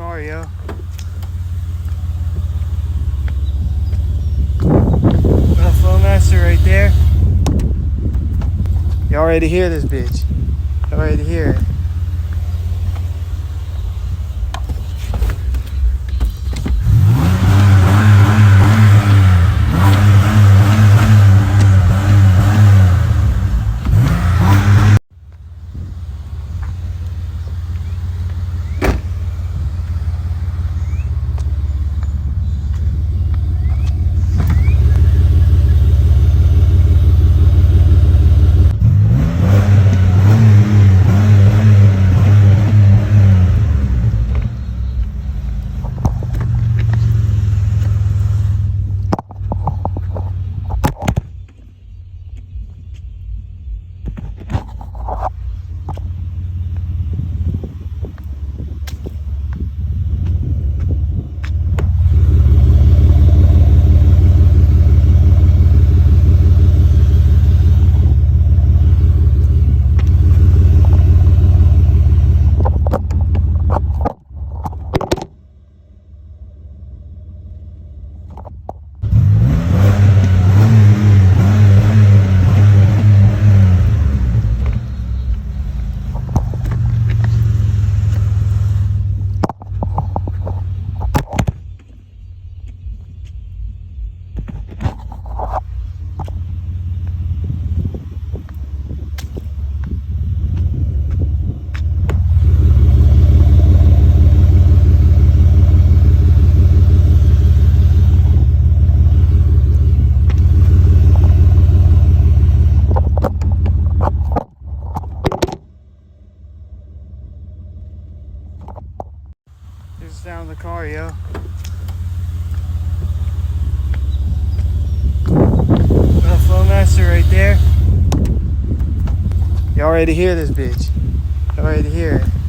car, yo. Flowmaster right there. You already hear this bitch. You already hear it. Just down the car, yo. Flowmaster right there. You already hear this bitch. You already hear it.